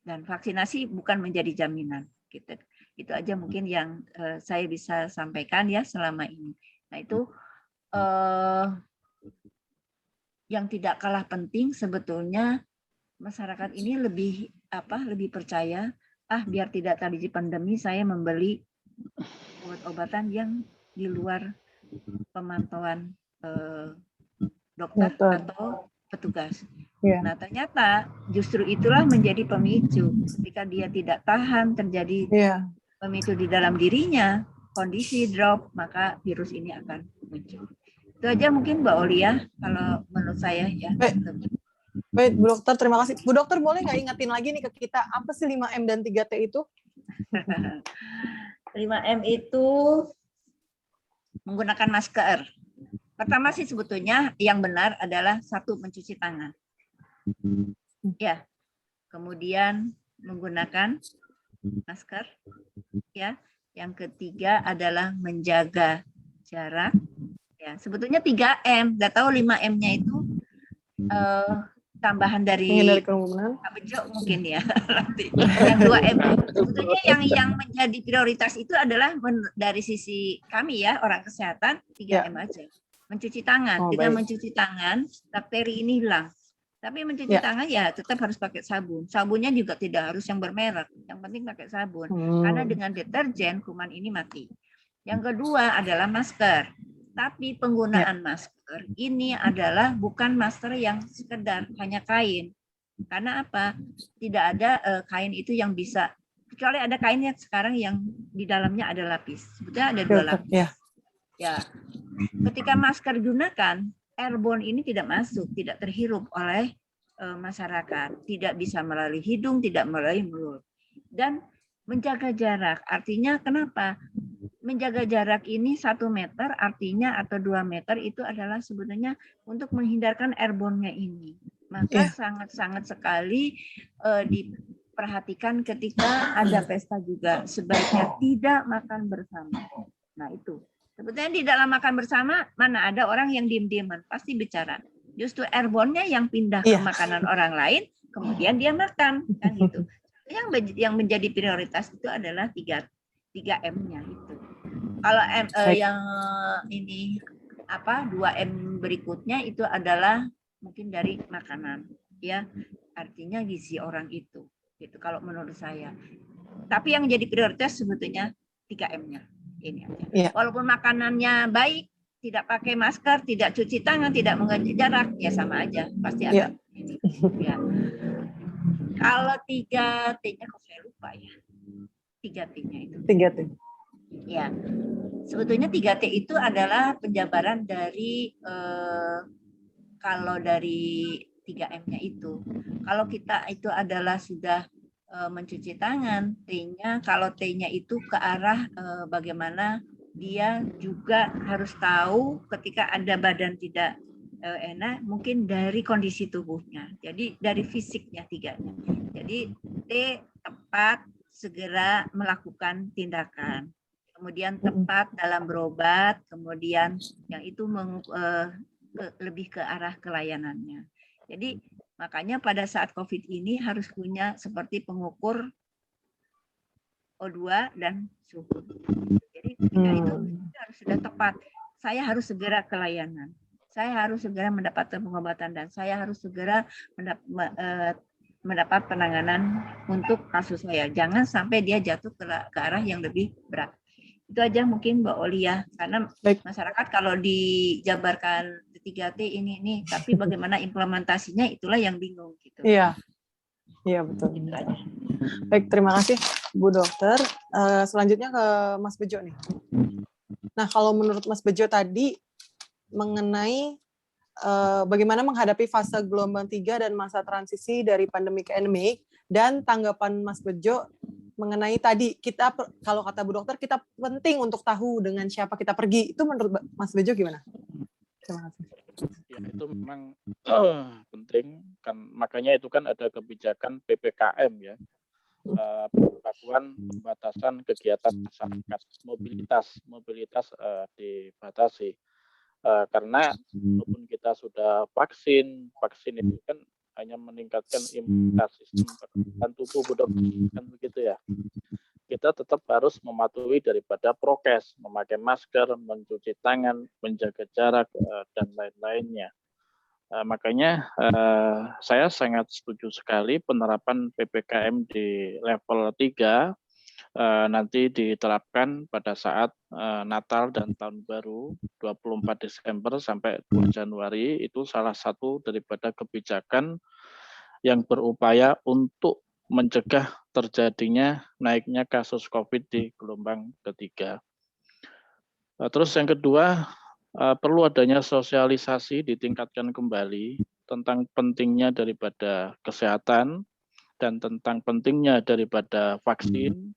S1: dan vaksinasi bukan menjadi jaminan. Gitu. Itu aja mungkin yang saya bisa sampaikan ya selama ini. Nah, itu yang tidak kalah penting sebetulnya, masyarakat ini lebih percaya, biar tidak terjadi pandemi saya membeli obat-obatan yang di luar pemantauan dokter atau petugas. Yeah. Nah, ternyata justru itulah menjadi pemicu. Ketika dia tidak tahan, terjadi pemicu di dalam dirinya, kondisi drop, maka virus ini akan muncul. Itu aja mungkin Mbak Olia, kalau menurut saya ya.
S2: Baik, Bu Dokter, terima kasih. Bu Dokter, boleh nggak ingetin lagi nih ke kita, apa sih 5M dan 3T itu?
S1: 5M itu menggunakan masker. Pertama sih sebetulnya yang benar adalah 1, mencuci tangan. Ya. Kemudian menggunakan masker. Ya. Yang ketiga adalah menjaga jarak. Ya, sebetulnya 3M, nggak tahu 5M-nya itu tambahan dari Bejo mungkin ya. Yang 2M. Sebetulnya yang menjadi prioritas itu adalah dari sisi kami ya, orang kesehatan, 3M aja. Mencuci tangan. Dengan mencuci tangan, bakteri ini hilang. Tapi mencuci tangan ya tetap harus pakai sabun. Sabunnya juga tidak harus yang bermerek. Yang penting pakai sabun. Karena dengan deterjen kuman ini mati. Yang kedua adalah masker. Tapi penggunaan masker ini adalah bukan masker yang sekedar hanya kain. Karena apa? Tidak ada kain itu yang bisa, kecuali ada kain yang sekarang yang di dalamnya ada lapis. Sebetulnya ada 2 lapis. Ya. Ketika masker digunakan, airborne ini tidak masuk, tidak terhirup oleh masyarakat, tidak bisa melalui hidung, tidak melalui mulut. Dan menjaga jarak, artinya kenapa? Menjaga jarak ini 1 meter, artinya atau 2 meter itu adalah sebetulnya untuk menghindarkan airborne-nya ini. Maka sangat-sangat sekali diperhatikan ketika ada pesta juga, sebaiknya tidak makan bersama. Nah itu. Sebetulnya di dalam makan bersama, mana ada orang yang diem-dieman, pasti bicara. Justru airborne-nya yang pindah ke makanan orang lain, kemudian dia makan, kan gitu. Yang menjadi prioritas itu adalah 3M-nya itu. Kalau yang ini 2M berikutnya itu adalah mungkin dari makanan, ya. Artinya gizi orang itu. Gitu kalau menurut saya. Tapi yang jadi prioritas sebetulnya 3M-nya. Ini aja. Walaupun makanannya baik, tidak pakai masker, tidak cuci tangan, tidak menjaga jarak, ya sama aja, pasti ada. Ini. Ya. Kalau 3T-nya kok saya lupa ya. 3T-nya itu.
S2: 3T.
S1: Ya. Sebetulnya 3T itu adalah penjabaran dari kalau dari 3M-nya itu. Kalau kita itu adalah sudah mencuci tangan, T-nya, kalau T-nya itu ke arah bagaimana dia juga harus tahu ketika ada badan tidak enak, mungkin dari kondisi tubuhnya. Jadi dari fisiknya 3-nya. Jadi T, tepat segera melakukan tindakan. Kemudian tepat dalam berobat, kemudian yang itu lebih ke arah kelayanannya. Jadi makanya pada saat COVID ini harus punya seperti pengukur O2 dan suhu. Jadi ketika itu harus sudah tepat. Saya harus segera ke layanan. Saya harus segera mendapatkan pengobatan dan saya harus segera mendapat penanganan untuk kasus saya. Jangan sampai dia jatuh ke arah yang lebih berat. Itu aja mungkin Mbak Olia, karena
S2: Baik.
S1: masyarakat kalau dijabarkan 3T ini, tapi bagaimana implementasinya itulah yang bingung gitu.
S2: Iya, betul.
S1: Gitu aja.
S2: Baik, terima kasih Bu Dokter. Selanjutnya ke Mas Bejo nih. Nah, kalau menurut Mas Bejo tadi mengenai bagaimana menghadapi fase gelombang 3 dan masa transisi dari pandemi ke endemik, dan tanggapan Mas Bejo mengenai tadi, kita kalau kata Bu Dokter, kita penting untuk tahu dengan siapa kita pergi. Itu menurut Mas Bejo gimana? Terima kasih.
S3: Ya, itu memang penting, kan makanya itu kan ada kebijakan PPKM ya, pemberlakuan pembatasan kegiatan masyarakat, mobilitas dibatasi, karena walaupun kita sudah vaksin itu kan hanya meningkatkan imunitas sistem pertahanan tubuh, kan begitu ya. Kita tetap harus mematuhi daripada prokes, memakai masker, mencuci tangan, menjaga jarak, dan lain-lainnya. Makanya saya sangat setuju sekali penerapan PPKM di level 3 nanti diterapkan pada saat Natal dan Tahun Baru 24 Desember sampai 2 Januari. Itu salah satu daripada kebijakan yang berupaya untuk mencegah terjadinya naiknya kasus COVID di gelombang ketiga. Terus yang kedua, perlu adanya sosialisasi, ditingkatkan kembali tentang pentingnya daripada kesehatan dan tentang pentingnya daripada vaksin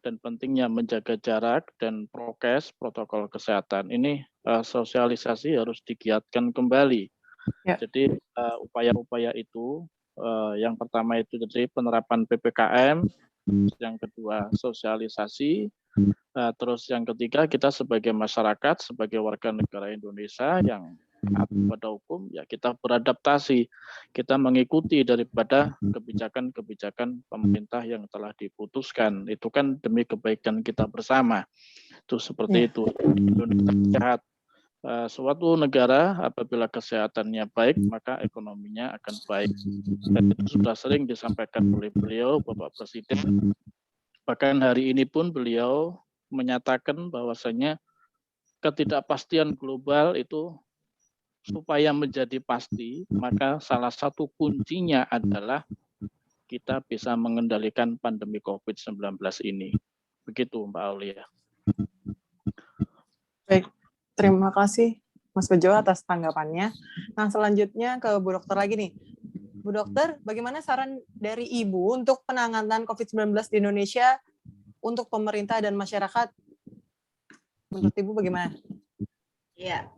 S3: dan pentingnya menjaga jarak dan prokes, protokol kesehatan. Ini sosialisasi harus digiatkan kembali.
S2: Ya.
S3: Jadi upaya-upaya itu, yang pertama itu dari penerapan PPKM, yang kedua sosialisasi, terus yang ketiga kita sebagai masyarakat, sebagai warga negara Indonesia yang taat pada hukum, ya kita beradaptasi, kita mengikuti daripada kebijakan-kebijakan pemerintah yang telah diputuskan. Itu kan demi kebaikan kita bersama. Itu seperti itu. Indonesia sehat. Suatu negara apabila kesehatannya baik, maka ekonominya akan baik. Dan itu sudah sering disampaikan oleh beliau, Bapak Presiden. Bahkan hari ini pun beliau menyatakan bahwasanya ketidakpastian global itu supaya menjadi pasti, maka salah satu kuncinya adalah kita bisa mengendalikan pandemi COVID-19 ini. Begitu Mbak Aulia.
S2: Baik, terima kasih Mas Bejo atas tanggapannya. Nah, selanjutnya ke Bu Dokter lagi nih. Bu Dokter, bagaimana saran dari Ibu untuk penanganan COVID-19 di Indonesia untuk pemerintah dan masyarakat? Menurut Ibu bagaimana?
S1: Ya,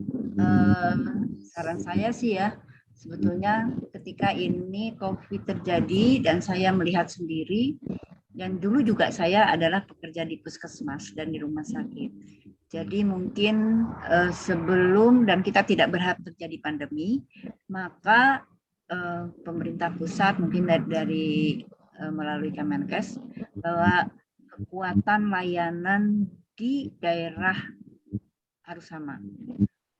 S1: saran saya sih ya, sebetulnya ketika ini COVID terjadi dan saya melihat sendiri, dan dulu juga saya adalah pekerja di puskesmas dan di rumah sakit. Jadi mungkin sebelum dan kita tidak berharap terjadi pandemi, maka pemerintah pusat mungkin dari melalui Kemenkes bahwa kekuatan layanan di daerah harus sama.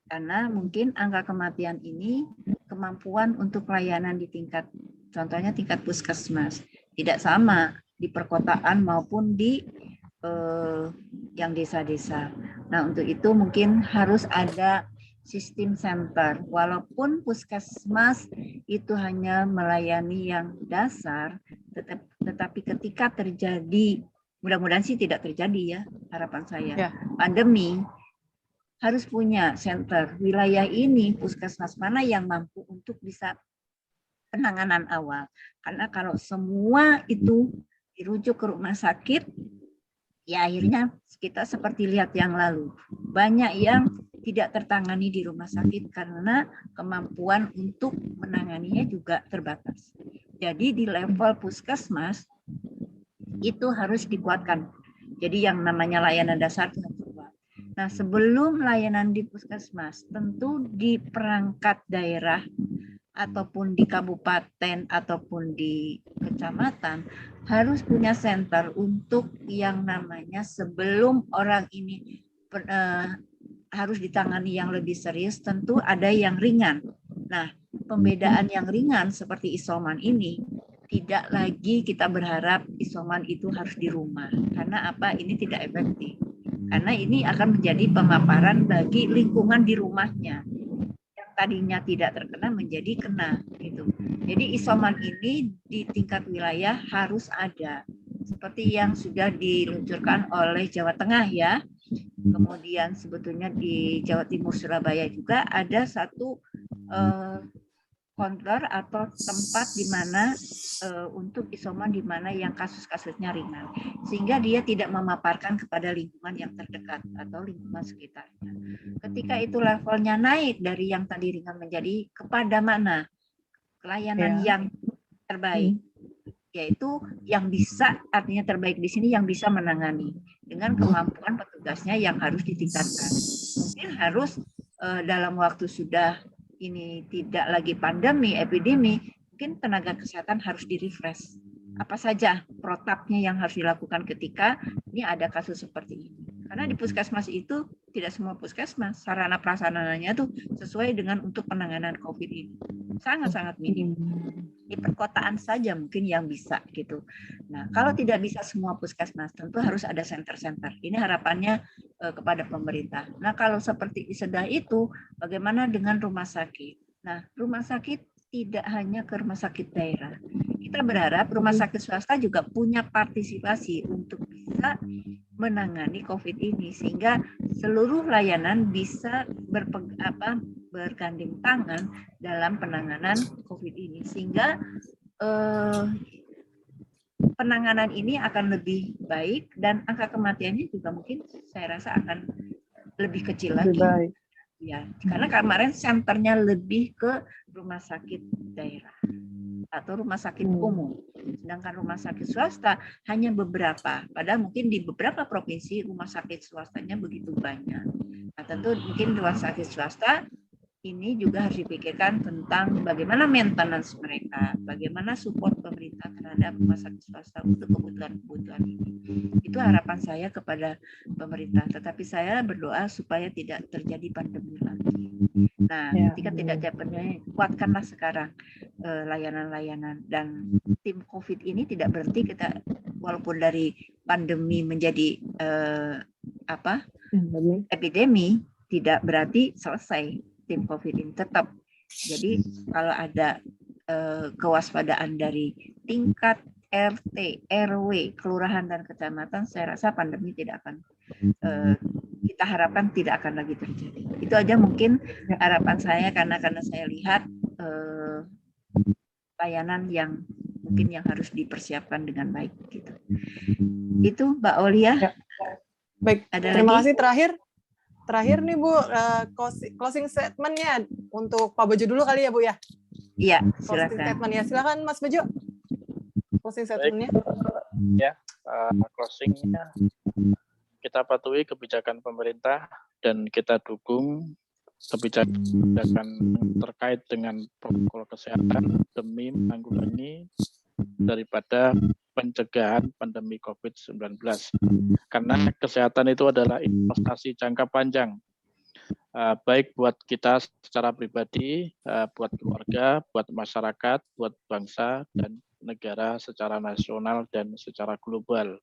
S1: Karena mungkin angka kematian ini kemampuan untuk layanan di tingkat, contohnya tingkat puskesmas, tidak sama di perkotaan maupun di yang desa-desa. Nah, untuk itu mungkin harus ada sistem center. Walaupun puskesmas itu hanya melayani yang dasar, tetapi ketika terjadi, mudah-mudahan sih tidak terjadi ya, harapan saya, pandemi, harus punya center. Wilayah ini puskesmas mana yang mampu untuk bisa penanganan awal. Karena kalau semua itu dirujuk ke rumah sakit, ya akhirnya kita seperti lihat yang lalu. Banyak yang tidak tertangani di rumah sakit karena kemampuan untuk menanganinya juga terbatas. Jadi di level puskesmas itu harus dikuatkan. Jadi yang namanya layanan dasar itu harus kuat. Nah, sebelum layanan di puskesmas, tentu di perangkat daerah ataupun di kabupaten ataupun di kecamatan harus punya center untuk yang namanya sebelum orang ini harus ditangani yang lebih serius, tentu ada yang ringan. Nah, pembedaan yang ringan seperti isoman ini tidak lagi kita berharap isoman itu harus di rumah. Karena apa? Ini tidak efektif. Karena ini akan menjadi pemaparan bagi lingkungan di rumahnya. Yang tadinya tidak terkena menjadi kena gitu. Jadi isoman ini di tingkat wilayah harus ada. Seperti yang sudah diluncurkan oleh Jawa Tengah ya. Kemudian sebetulnya di Jawa Timur Surabaya juga ada satu counter atau tempat di mana untuk isoman di mana yang kasus-kasusnya ringan, sehingga dia tidak memaparkan kepada lingkungan yang terdekat atau lingkungan sekitarnya. Ketika itu levelnya naik dari yang tadi ringan menjadi kepada mana pelayanan yang terbaik, yaitu yang bisa, artinya terbaik di sini yang bisa menangani dengan kemampuan petugasnya yang harus ditingkatkan. Mungkin harus dalam waktu sudah ini tidak lagi pandemi, epidemi, mungkin tenaga kesehatan harus di-refresh. Apa saja protapnya yang harus dilakukan ketika ini ada kasus seperti ini. Karena di puskesmas itu tidak semua puskesmas, sarana prasarananya tuh sesuai dengan untuk penanganan COVID ini. Sangat-sangat minim. Di perkotaan saja mungkin yang bisa gitu. Nah, kalau tidak bisa semua puskesmas, tentu harus ada center-center. Ini harapannya kepada pemerintah. Nah, kalau seperti sedah itu, bagaimana dengan rumah sakit? Nah, rumah sakit tidak hanya ke rumah sakit daerah. Kita berharap rumah sakit swasta juga punya partisipasi untuk bisa menangani COVID ini, sehingga seluruh layanan bisa bergandeng tangan dalam penanganan COVID ini, sehingga penanganan ini akan lebih baik dan angka kematiannya juga mungkin saya rasa akan lebih kecil lagi.
S2: Baik.
S1: Ya, karena kemarin senternya lebih ke rumah sakit daerah atau rumah sakit umum. Sedangkan rumah sakit swasta hanya beberapa. Padahal mungkin di beberapa provinsi rumah sakit swastanya begitu banyak. Nah, tentu mungkin rumah sakit swasta ini juga harus dipikirkan tentang bagaimana maintenance mereka, bagaimana support pemerintah terhadap rumah sakit swasta untuk kebutuhan-kebutuhan ini. Itu harapan saya kepada pemerintah. Tetapi saya berdoa supaya tidak terjadi pandemi lagi. Nah, ketika tidak ada pandemi, kuatkanlah sekarang layanan-layanan, dan tim COVID ini tidak berhenti. Kita walaupun dari pandemi menjadi epidemi, tidak berarti selesai. Tim COVID ini tetap. Jadi kalau ada kewaspadaan dari tingkat RT, RW, kelurahan dan kecamatan, saya rasa pandemi tidak akan kita harapkan tidak akan lagi terjadi. Itu aja mungkin harapan saya, karena saya lihat layanan yang mungkin yang harus dipersiapkan dengan baik gitu. Itu Mbak Olia.
S2: Ya. Baik,
S1: ada
S2: terima
S1: lagi?
S2: kasih. Terakhir nih Bu, closing statement-nya untuk Pak Bejo dulu kali ya Bu ya?
S1: Iya,
S2: silakan. Closing statement ya, silakan Mas Bejo. Closing statement-nya.
S3: Ya, closing-nya kita patuhi kebijakan pemerintah dan kita dukung kebijakan terkait dengan protokol kesehatan demi menanggulangi daripada pencegahan pandemi COVID-19. Karena kesehatan itu adalah investasi jangka panjang, baik buat kita secara pribadi, buat keluarga, buat masyarakat, buat bangsa, dan negara secara nasional dan secara global.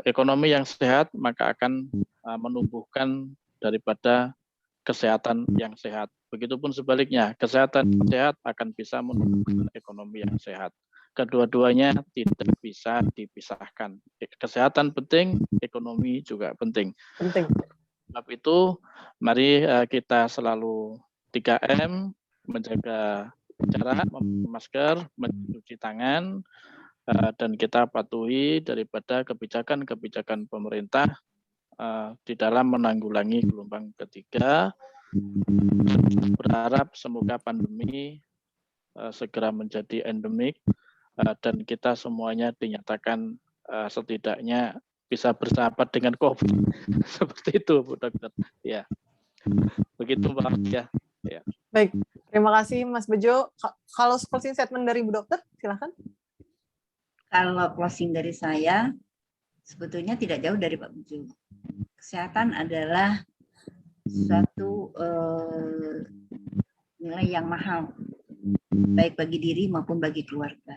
S3: Ekonomi yang sehat maka akan menumbuhkan daripada kesehatan yang sehat. Begitupun sebaliknya, kesehatan yang sehat akan bisa menumbuhkan ekonomi yang sehat. Kedua-duanya tidak bisa dipisahkan. Kesehatan penting, ekonomi juga penting. Sebab itu, mari kita selalu 3M, menjaga jarak, memakai masker, mencuci tangan, dan kita patuhi daripada kebijakan-kebijakan pemerintah di dalam menanggulangi gelombang ketiga. Berharap semoga pandemi segera menjadi endemik dan kita semuanya dinyatakan setidaknya bisa bersahabat dengan COVID. Seperti itu, Bu Dokter. Ya, begitu Mbak. Ya.
S2: Baik, terima kasih Mas Bejo. Kalau closing statement dari Bu Dokter, silakan.
S1: Kalau closing dari saya, sebetulnya tidak jauh dari Pak Bejo. Kesehatan adalah suatu nilai yang mahal. baik bagi diri maupun bagi keluarga.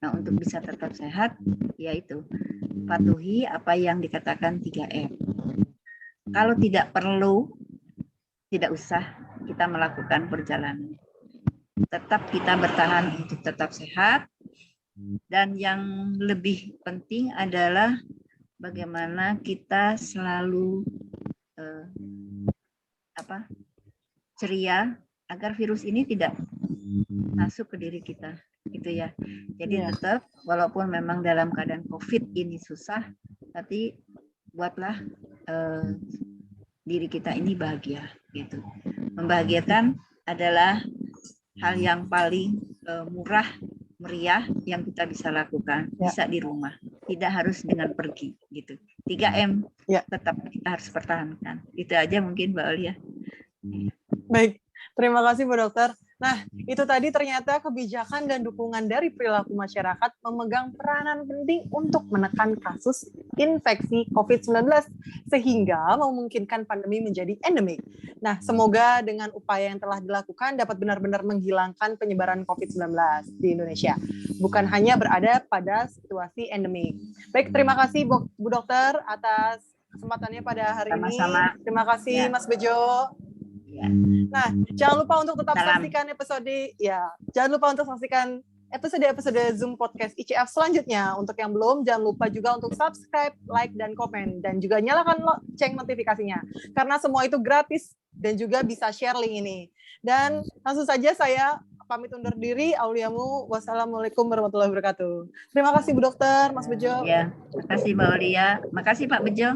S1: Nah, untuk bisa tetap sehat, yaitu patuhi apa yang dikatakan 3M. Kalau tidak perlu, tidak usah kita melakukan perjalanan. Tetap kita bertahan untuk tetap sehat. Dan yang lebih penting adalah bagaimana kita selalu ceria agar virus ini tidak masuk ke diri kita, gitu ya. Jadi tetap walaupun memang dalam keadaan COVID ini susah, tapi buatlah diri kita ini bahagia, gitu. Membahagiakan adalah hal yang paling murah, meriah yang kita bisa lakukan, bisa di rumah, tidak harus dengan pergi, gitu. 3M tetap kita harus pertahankan. Itu aja mungkin Mbak Aulia.
S2: Baik, terima kasih Bu Dokter. Nah, itu tadi ternyata kebijakan dan dukungan dari perilaku masyarakat memegang peranan penting untuk menekan kasus infeksi COVID-19 sehingga memungkinkan pandemi menjadi endemik. Nah, semoga dengan upaya yang telah dilakukan dapat benar-benar menghilangkan penyebaran COVID-19 di Indonesia, bukan hanya berada pada situasi endemik. Baik, terima kasih Bu Dokter atas kesempatannya pada hari ini. Terima kasih Mas Bejo. Nah, jangan lupa untuk tetap saksikan episode Zoom Podcast ICF selanjutnya. Untuk yang belum, jangan lupa juga untuk subscribe, like, dan komen. Dan juga nyalakan lonceng notifikasinya. Karena semua itu gratis dan juga bisa share link ini. Dan langsung saja saya pamit undur diri. Auliamu, wassalamualaikum warahmatullahi wabarakatuh. Terima kasih Bu Dokter, Mas Bejo.
S1: Ya, terima kasih Mbak Aulia. Makasih Pak Bejo.